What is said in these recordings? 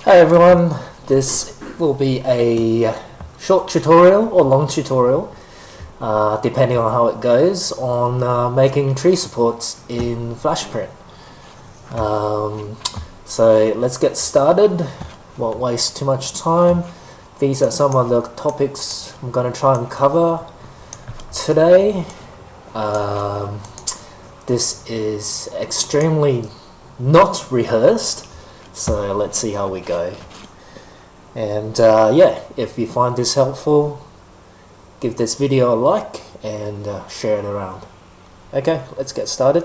Hi everyone, this will be a short tutorial or long tutorial depending on how it goes on making tree supports in FlashPrint. So let's get started, won't waste too much time. These are some of the topics I'm going to try and cover today. This is extremely not rehearsed. So let's see how we go. And yeah, if you find this helpful, give this video a like and share it around. Okay, let's get started.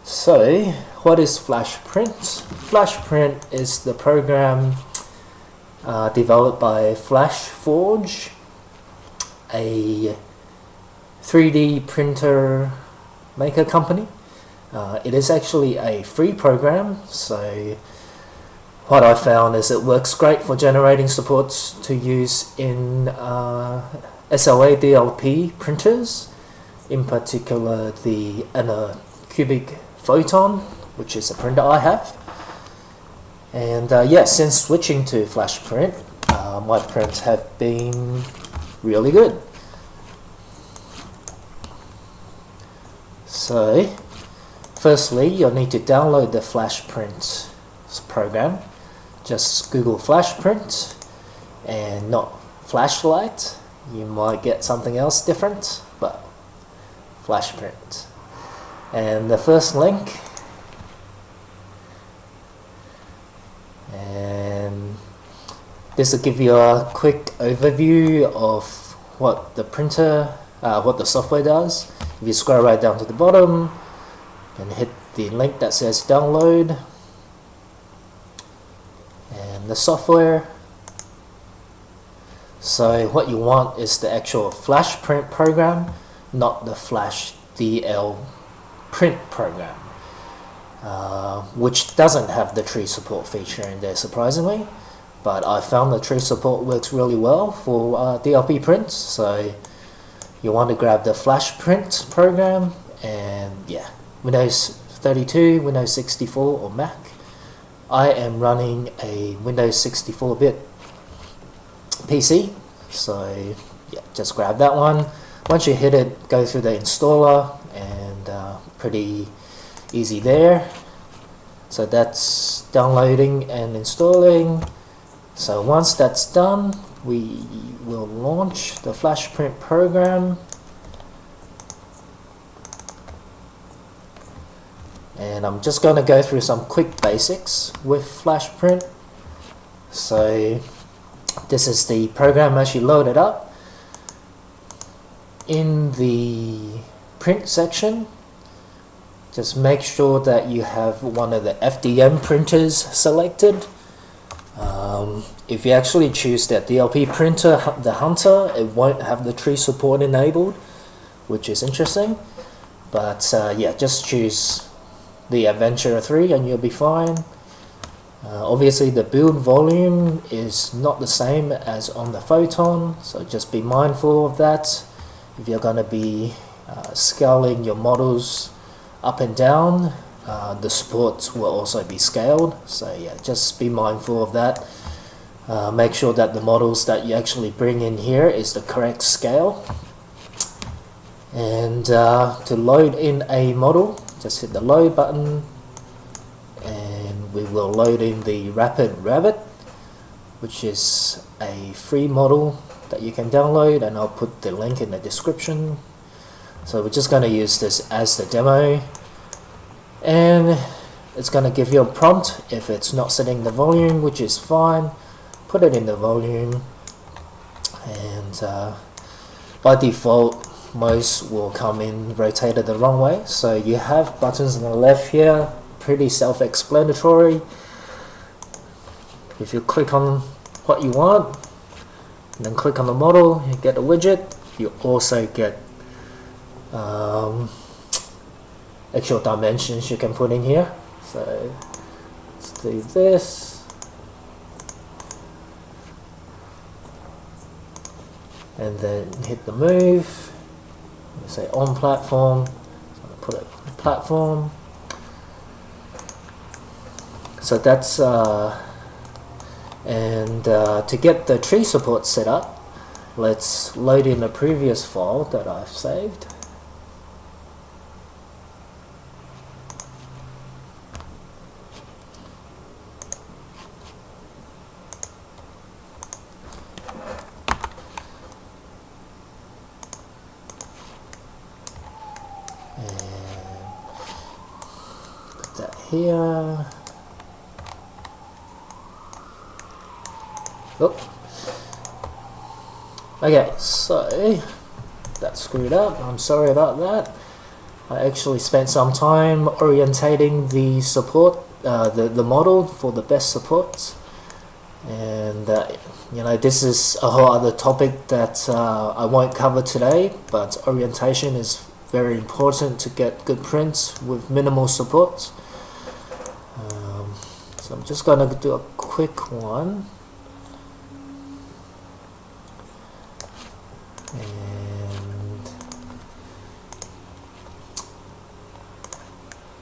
So, what is FlashPrint? FlashPrint is the program developed by FlashForge, a 3D printer maker company. It is actually a free program, so what I found is it works great for generating supports to use in SLA DLP printers, in particular the Anycubic Photon, which is a printer I have. And yeah, since switching to FlashPrint, my prints have been really good. So, firstly, you'll need to download the FlashPrint program. Just Google FlashPrint and not Flashlight. You might get something else different, but FlashPrint. And the first link, and this will give you a quick overview of what the printer, what the software does. If you scroll right down to the bottom and hit the link that says download, the software. So what you want is the actual FlashPrint program, not the FlashDL print program, which doesn't have the tree support feature in there, surprisingly. But I found the tree support works really well for DLP prints, so you want to grab the FlashPrint program. And yeah, Windows 32, Windows 64 or Mac. I am running a Windows 64-bit PC, so yeah, just grab that one. Once you hit it, go through the installer, and pretty easy there. So that's downloading and installing. So once that's done, we will launch the FlashPrint program. And I'm just going to go through some quick basics with FlashPrint. So this is the program as you load it up. In the print section, just make sure that you have one of the FDM printers selected. If you actually choose that DLP printer, the Hunter, it won't have the tree support enabled, which is interesting. But yeah, just choose the Adventure 3 and you'll be fine. Obviously the build volume is not the same as on the Photon, so just be mindful of that. If you're going to be scaling your models up and down, the supports will also be scaled, so yeah, just be mindful of that. Make sure that the models that you actually bring in here is the correct scale. And to load in a model, just hit the load button and we will load in the Rapid Rabbit, which is a free model that you can download, and I'll put the link in the description. So we're just going to use this as the demo, and it's going to give you a prompt if it's not setting the volume, which is fine. Put it in the volume, and by default most will come in rotated the wrong way. So you have buttons on the left here, pretty self-explanatory. If you click on what you want and then click on the model, you get a widget. You also get actual dimensions you can put in here. So let's do this, and then hit the move. Say on platform, so I'm going to put it on platform. So that's And to get the tree support set up, let's load in the previous file that I've saved. That here. Oh. Okay, so that screwed up. I'm sorry about that. I actually spent some time orientating the support, the model for the best supports, and you know, this is a whole other topic that I won't cover today. But orientation is very important to get good prints with minimal supports. So I'm just going to do a quick one. And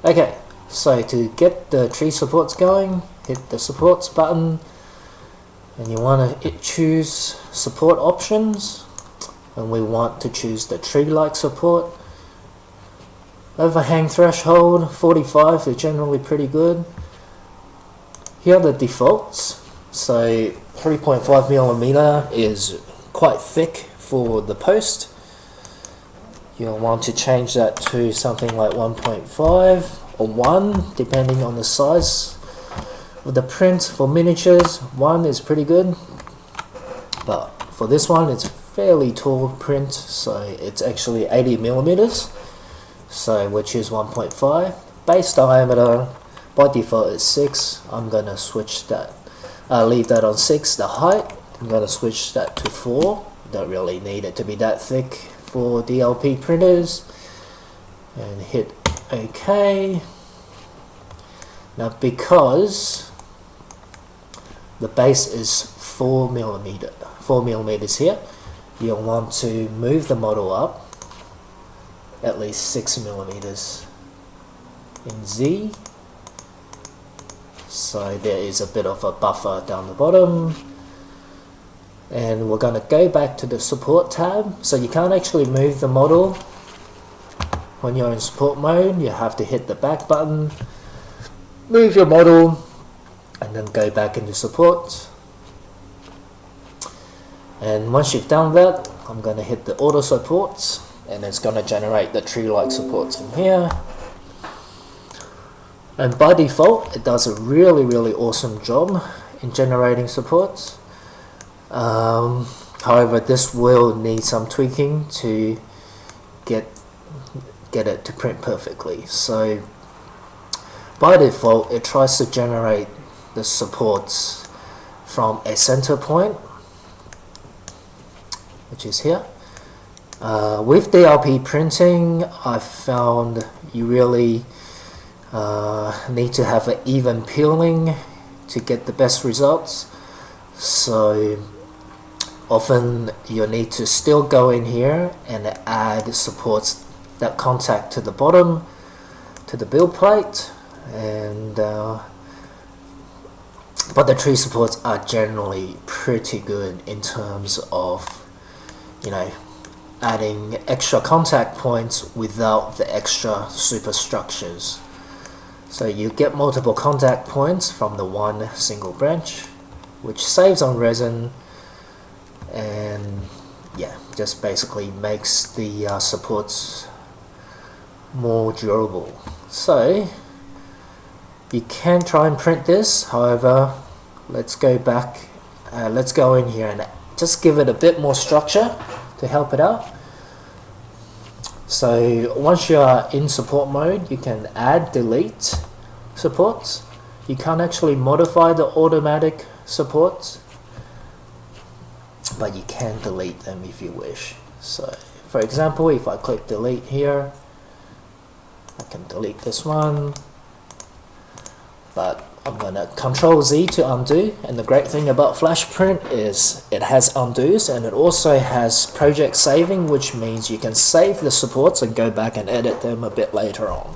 okay, so to get the tree supports going, hit the supports button, and you want to choose support options, and we want to choose the tree-like support. Overhang threshold 45 is generally pretty good. Here are the defaults. So 3.5mm is quite thick for the post. You'll want to change that to something like 1.5 or 1, depending on the size of the print. For miniatures, 1 is pretty good, but for this one it's fairly tall print, so it's actually 80mm, so we'll choose 1.5. Base diameter by default is 6. I'm gonna switch that, leave that on 6. The height, I'm gonna switch that to 4. Don't really need it to be that thick for DLP printers, and hit OK. Now because the base is 4mm here, you'll want to move the model up at least 6mm in Z, so there is a bit of a buffer down the bottom. And we're going to go back to the support tab. So you can't actually move the model when you're in support mode. You have to hit the back button, move your model, and then go back into support. And once you've done that, I'm going to hit the auto supports, and it's going to generate the tree-like supports from here. And by default, it does a really awesome job in generating supports. However, this will need some tweaking to get it to print perfectly. So by default, it tries to generate the supports from a center point, which is here. With DLP printing, I found you really need to have an even peeling to get the best results. So often you need to still go in here and add supports that contact to the bottom, to the build plate, and but the tree supports are generally pretty good in terms of, you know, adding extra contact points without the extra superstructures. So you get multiple contact points from the one single branch, which saves on resin, and yeah, just basically makes the supports more durable. So you can try and print this. However, let's go back, let's go in here and just give it a bit more structure to help it out. So once you are in support mode, you can add, delete supports. You can't actually modify the automatic supports, but you can delete them if you wish. So for example, if I click delete here, I can delete this one, but I'm gonna Control Z to undo. And the great thing about FlashPrint is it has undos, and it also has project saving, which means you can save the supports and go back and edit them a bit later on,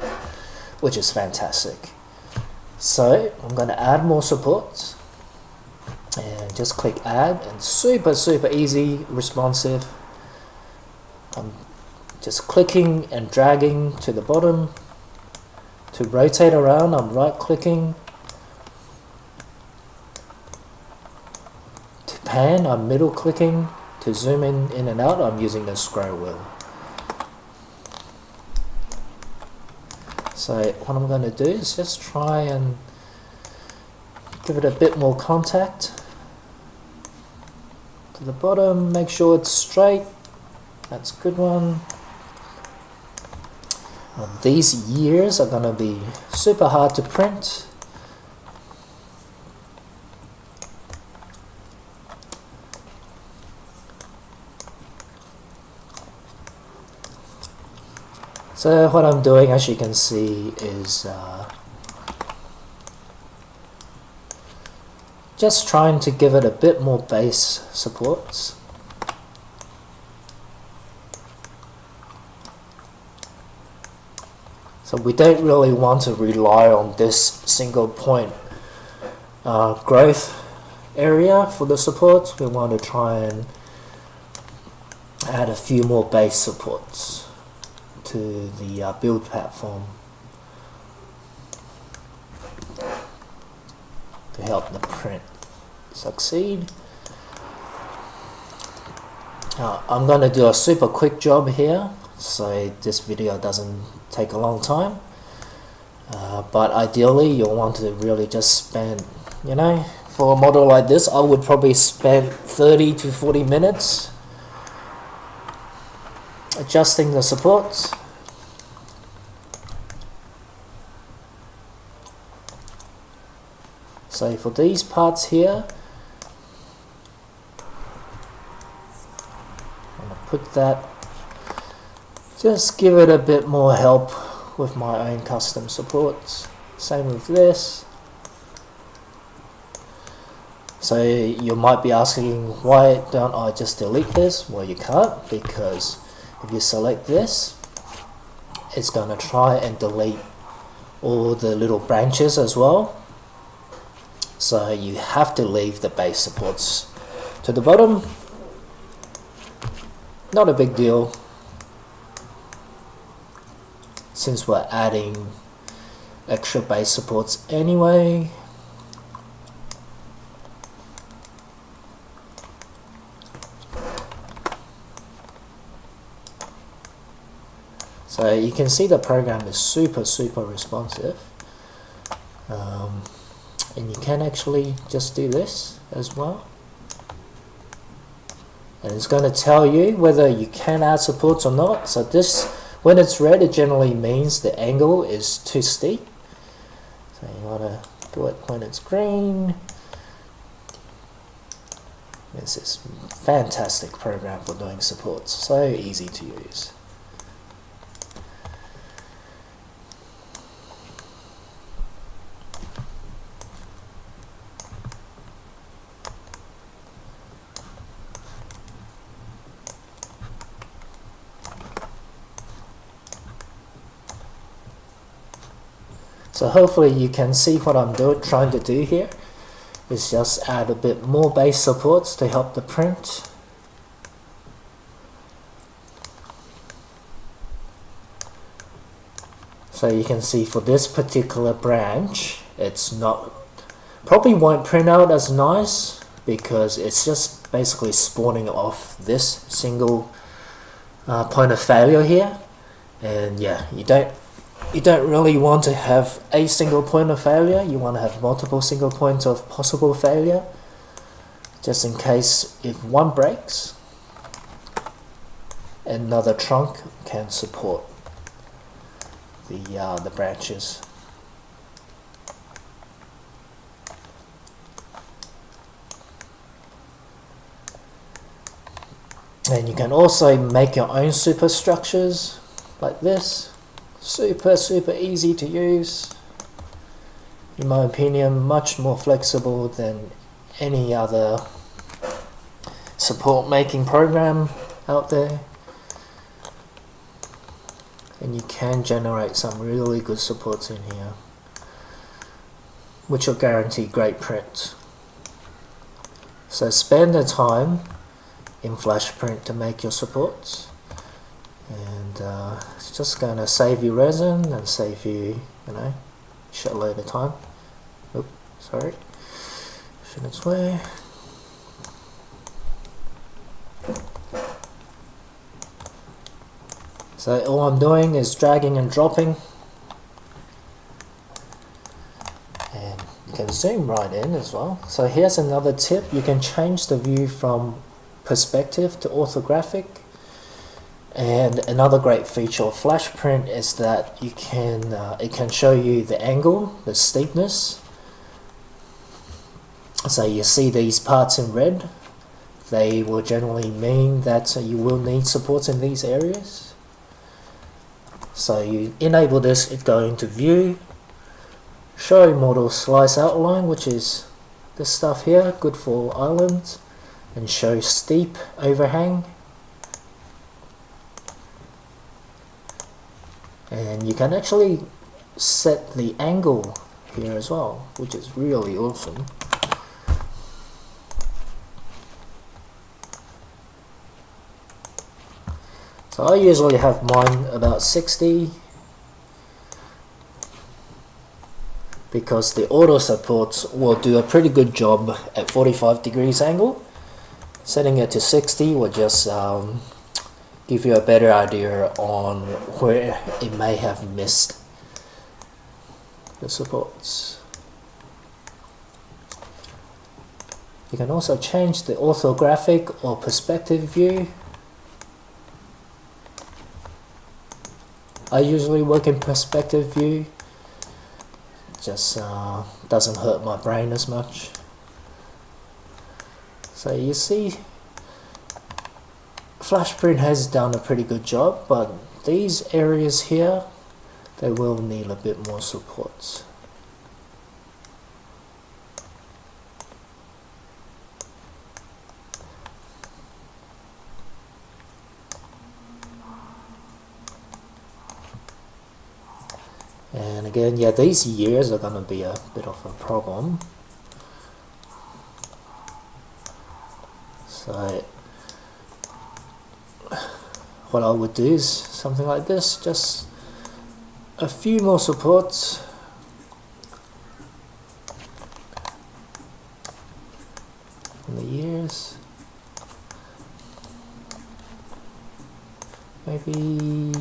which is fantastic. So I'm going to add more supports, and just click add, and super easy, responsive. I'm just clicking and dragging to the bottom. To rotate around, I'm right clicking. To pan, I'm middle clicking. To zoom in and out, I'm using the scroll wheel. So what I'm going to do is just try and give it a bit more contact to the bottom. Make sure it's straight. That's a good one. These years are going to be super hard to print. So what I'm doing, as you can see, is just trying to give it a bit more base supports. So we don't really want to rely on this single point growth area for the supports. We want to try and add a few more base supports to the build platform to help the print succeed. I'm going to do a super quick job here, so this video doesn't take a long time, but ideally you'll want to really just spend, you know, for a model like this I would probably spend 30 to 40 minutes adjusting the supports. So for these parts here, I'm going to put that, just give it a bit more help with my own custom supports. Same with this. So you might be asking, why don't I just delete this? Well, you can't, because if you select this, it's going to try and delete all the little branches as well. So you have to leave the base supports to the bottom. Not a big deal, since we're adding extra base supports anyway. So you can see the program is super responsive, and you can actually just do this as well, and it's going to tell you whether you can add supports or not. So this, when it's red, it generally means the angle is too steep, so you want to do it when it's green. This is a fantastic program for doing supports, so easy to use. So hopefully you can see what I'm trying to do here is just add a bit more base supports to help the print. So you can see for this particular branch, it's not, probably won't print out as nice because it's just basically spawning off this single point of failure here. And yeah, you don't really want to have a single point of failure. You want to have multiple single points of possible failure, just in case if one breaks, another trunk can support the branches. And you can also make your own superstructures like this. Super easy to use. In my opinion, much more flexible than any other support making program out there. And you can generate some really good supports in here, which will guarantee great print. So spend the time in Flashprint to make your supports, and it's just going to save you resin and save you, shitload of time. Oops, sorry, shouldn't swear. So all I'm doing is dragging and dropping, and you can zoom right in as well. So here's another tip: you can change the view from perspective to orthographic. And another great feature of Flashprint is that you can it can show you the angle, the steepness. So you see these parts in red, they will generally mean that you will need supports in these areas. So you enable this, it go into view, show model slice outline, which is this stuff here, good for islands, and show steep overhang. And you can actually set the angle here as well, which is really awesome. So I usually have mine about 60 because the auto supports will do a pretty good job at 45 degrees angle. Setting it to 60 will just give you a better idea on where it may have missed the supports. You can also change the orthographic or perspective view. I usually work in perspective view, just doesn't hurt my brain as much. So you see, Flashprint has done a pretty good job, but these areas here, they will need a bit more support. And again, yeah, these years are going to be a bit of a problem. So what I would do is something like this, just a few more supports. In the years. Maybe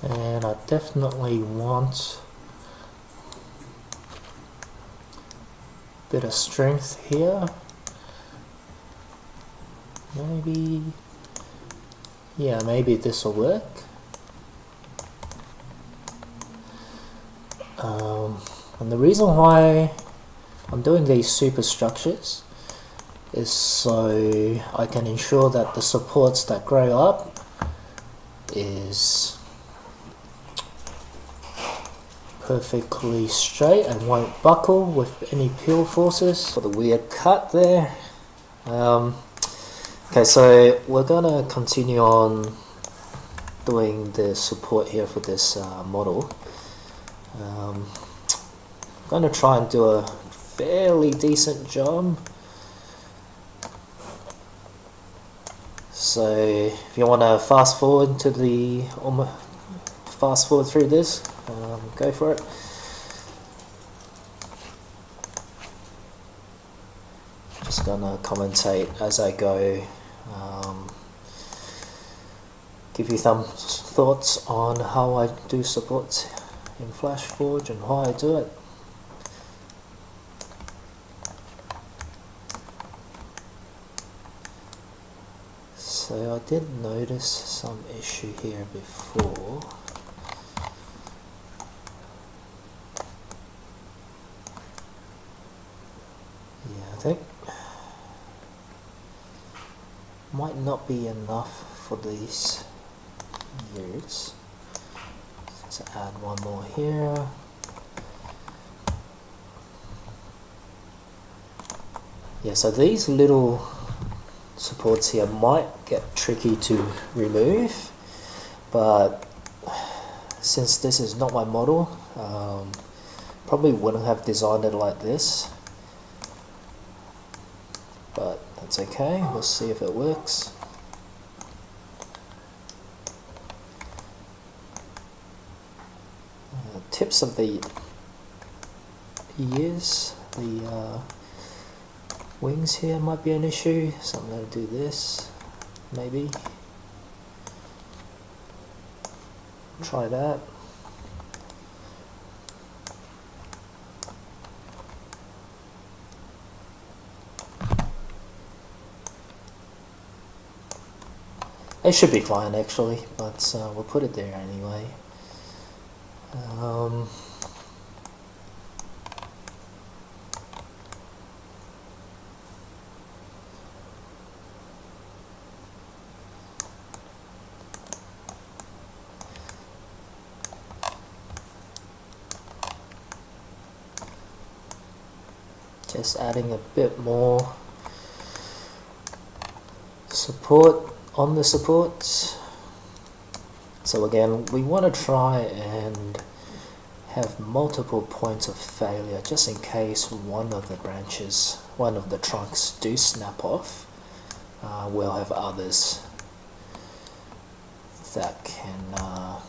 and I definitely want a bit of strength here. Maybe, yeah, maybe this will work. And the reason why I'm doing these superstructures is so I can ensure that the supports that grow up is perfectly straight and won't buckle with any peel forces. For the weird cut there. Okay, so we're gonna continue on doing the support here for this model. I'm gonna try and do a fairly decent job. So if you want to fast forward to the fast forward through this, go for it. Just gonna commentate as I go, give you some thoughts on how I do support in FlashForge and how I do it. So I did notice some issue here before. Yeah, I think might not be enough for these years. Let's add one more here. Yeah, so these little supports here might get tricky to remove, but since this is not my model, probably wouldn't have designed it like this, but that's okay. We'll see if it works. Tips of the ears, the wings here might be an issue, so I'm going to do this, maybe. Try that. It should be fine actually, but we'll put it there anyway. Just adding a bit more support on the supports. So again, we want to try and have multiple points of failure just in case one of the branches, one of the trunks do snap off. We'll have others that can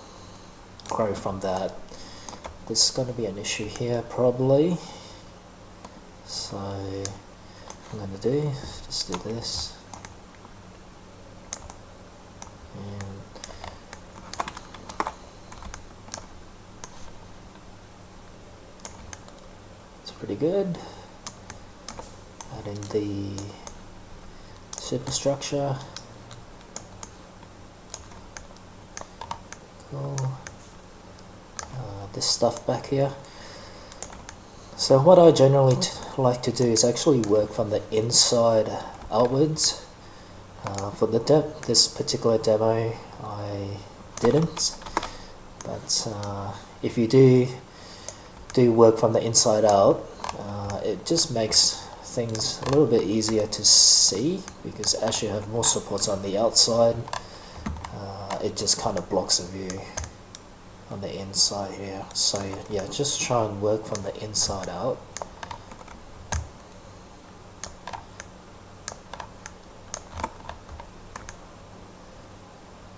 grow from that. There's going to be an issue here probably. So what I'm going to do is just do this. And it's pretty good. Add in the superstructure. Cool. This stuff back here. So what I generally like to do is actually work from the inside outwards. For this particular demo, I didn't, but if you do work from the inside out, it just makes things a little bit easier to see, because as you have more supports on the outside, it just kind of blocks the view on the inside here. So yeah, just try and work from the inside out.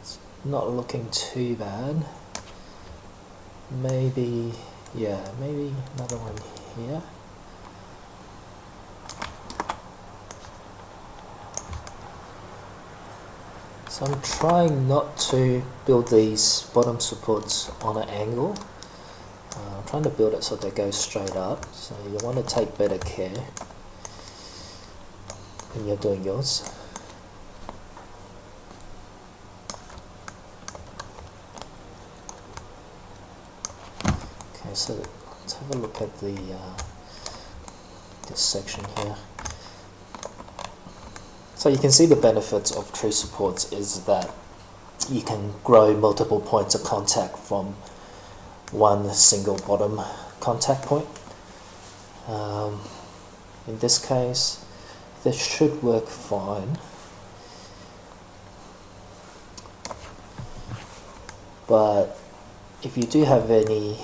It's not looking too bad. Maybe, yeah, maybe another one here. So I'm trying not to build these bottom supports on an angle. I'm trying to build it so they go straight up. So you want to take better care when you're doing yours. Okay, so let's have a look at the this section here. So you can see the benefits of tree supports is that you can grow multiple points of contact from one single bottom contact point. In this case, this should work fine. But if you do have any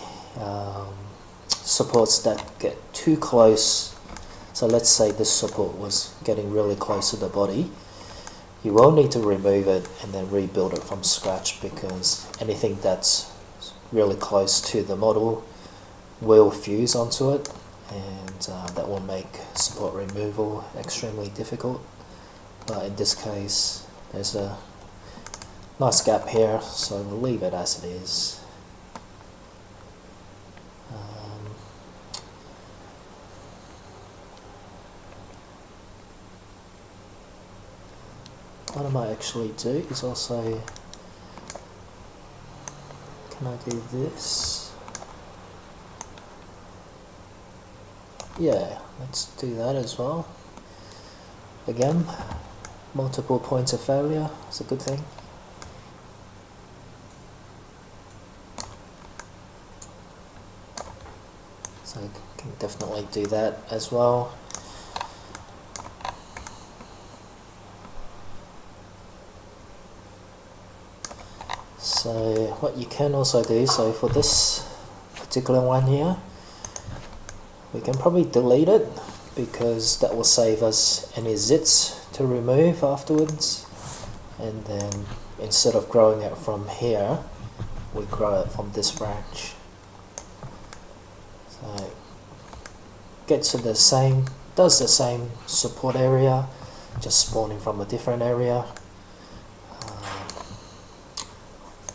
supports that get too close, so let's say this support was getting really close to the body, you will need to remove it and then rebuild it from scratch, because anything that's really close to the model will fuse onto it, and that will make support removal extremely difficult. But in this case, there's a nice gap here, so we'll leave it as it is. What I might actually do is also, can I do this? Yeah, let's do that as well. Again, multiple points of failure is a good thing. So I can definitely do that as well. So what you can also do, so for this particular one here, we can probably delete it because that will save us any zits to remove afterwards. And then instead of growing it from here, we grow it from this branch. So gets to the same, does the same support area, just spawning from a different area.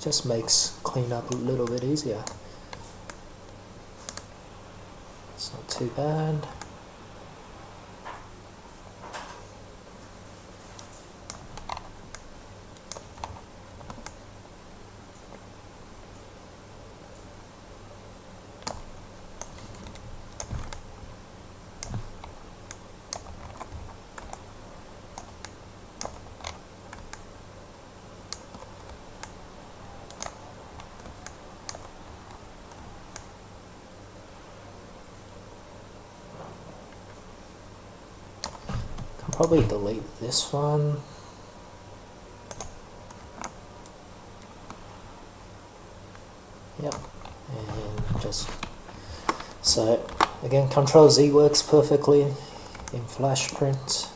Just makes cleanup a little bit easier. It's not too bad. Probably delete this one. Yep, and just so again, Control Z works perfectly in Flash Print. So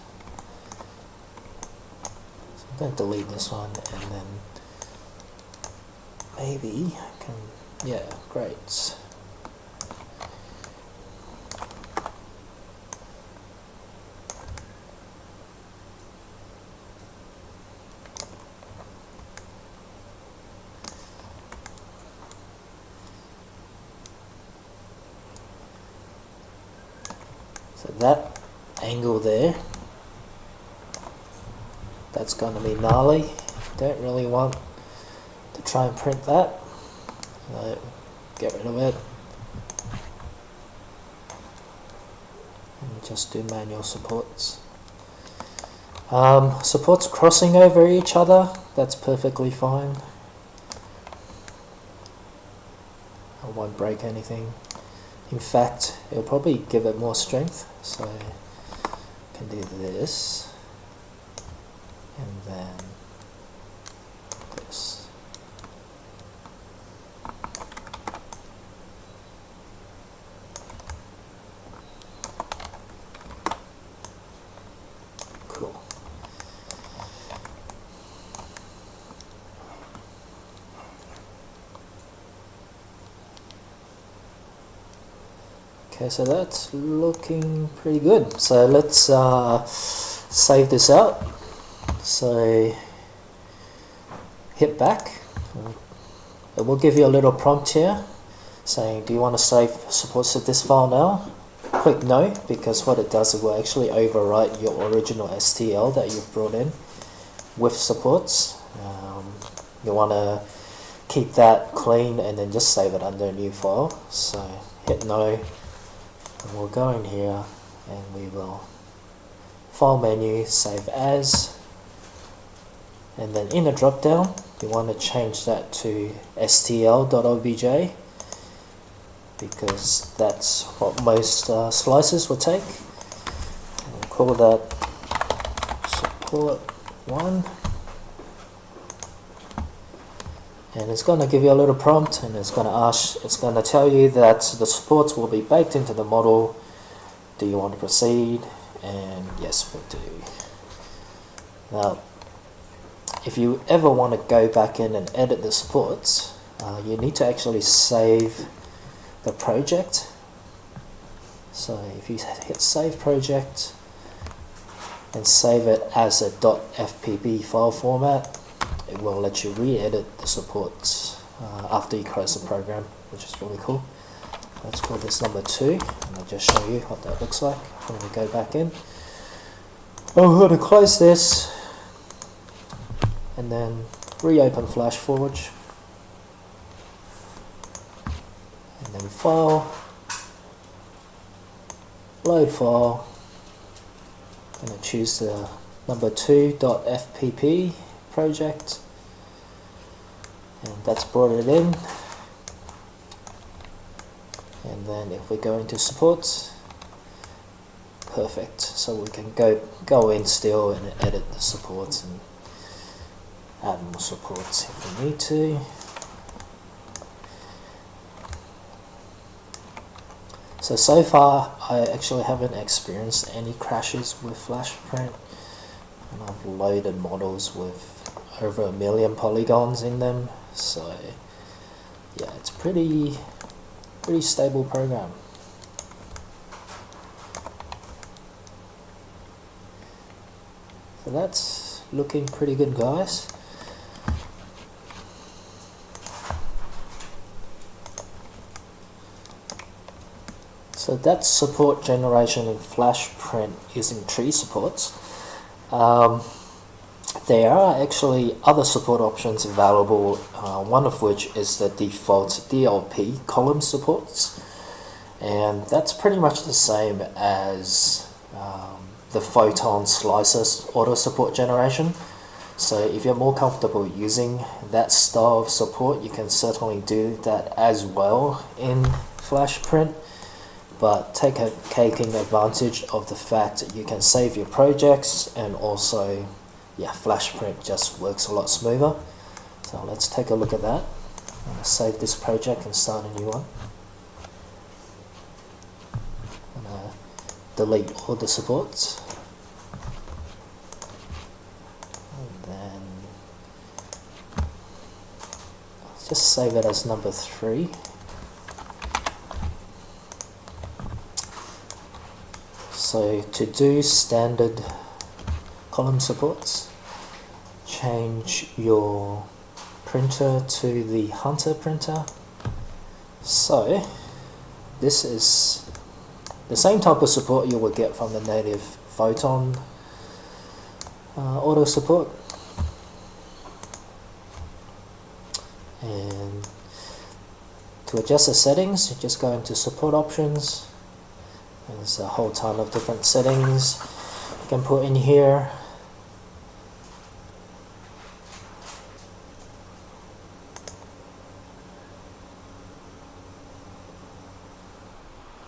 I'm going to delete this one, and then maybe I can. Yeah, great. So that angle there, that's going to be gnarly. Don't really want to try and print that. So get rid of it. And just do manual supports. Supports crossing over each other, that's perfectly fine. I won't break anything. In fact, it'll probably give it more strength, so I can do this, and then this. Cool. Okay, so that's looking pretty good. So let's save this out. So hit back. It will give you a little prompt here saying, do you want to save supports to this file now? Click no, because what it does, it will actually overwrite your original STL that you've brought in with supports. You want to keep that clean and then just save it under a new file. So hit no. And we'll go in here and we will file menu, save as, and then in a drop down you want to change that to stl.obj because that's what most slices will take. We'll call that support 1, and it's going to give you a little prompt, and it's going to tell you that the supports will be baked into the model. Do you want to proceed? And yes, we do. Now, if you ever want to go back in and edit the supports, you need to actually save the project. So if you hit save project and save it as a .fpb file format, it will let you re-edit the supports after you close the program, which is really cool. Let's call this number 2, and I'll just show you what that looks like when we go back in. I'm going to close this and then reopen FlashForge, and then file, load file, I'm going to choose the number 2.fpp project, and that's brought it in. And then if we go into supports, perfect. So we can go in still and edit the supports and add more supports if we need to. So far I actually haven't experienced any crashes with FlashPrint, and I've loaded models with over 1 million polygons in them, so yeah, it's pretty stable program. So that's looking pretty good, guys. So that's support generation in FlashPrint using tree supports. There are actually other support options available, one of which is the default DLP column supports, and that's pretty much the same as the Photon Slicer auto support generation. So if you're more comfortable using that style of support, you can certainly do that as well in FlashPrint, but taking advantage of the fact that you can save your projects, and also FlashPrint just works a lot smoother. So let's take a look at that. I'm going to save this project and start a new one. I'm going to delete all the supports, and then just save it as number 3. So to do standard column supports, change your printer to the Hunter printer. So this is the same type of support you will get from the native Photon auto support. And to adjust the settings, you just go into support options. There's a whole ton of different settings you can put in here.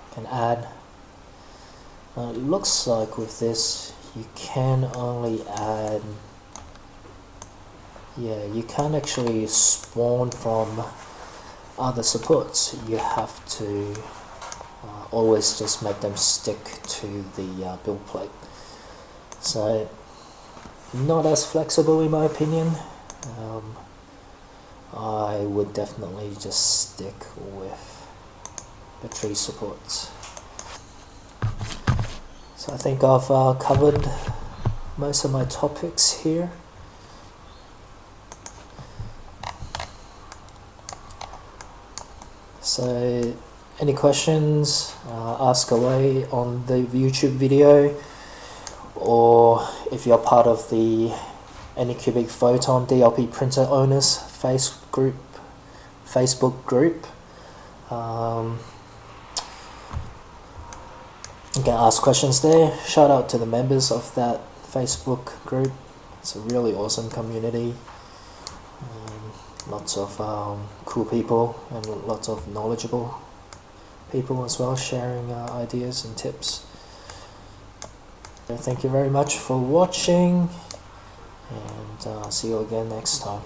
You can add. Now it looks like with this you can only add, you can't actually spawn from other supports. You have to always just make them stick to the build plate. So not as flexible in my opinion. I would definitely just stick with the tree supports. So I think I've covered most of my topics here. So any questions, ask away on the YouTube video, or if you're part of the Anycubic Photon DLP printer owners Facebook group, you can ask questions there. Shout out to the members of that Facebook group. It's a really awesome community. Lots of cool people and lots of knowledgeable people as well, sharing ideas and tips. So thank you very much for watching, and see you again next time.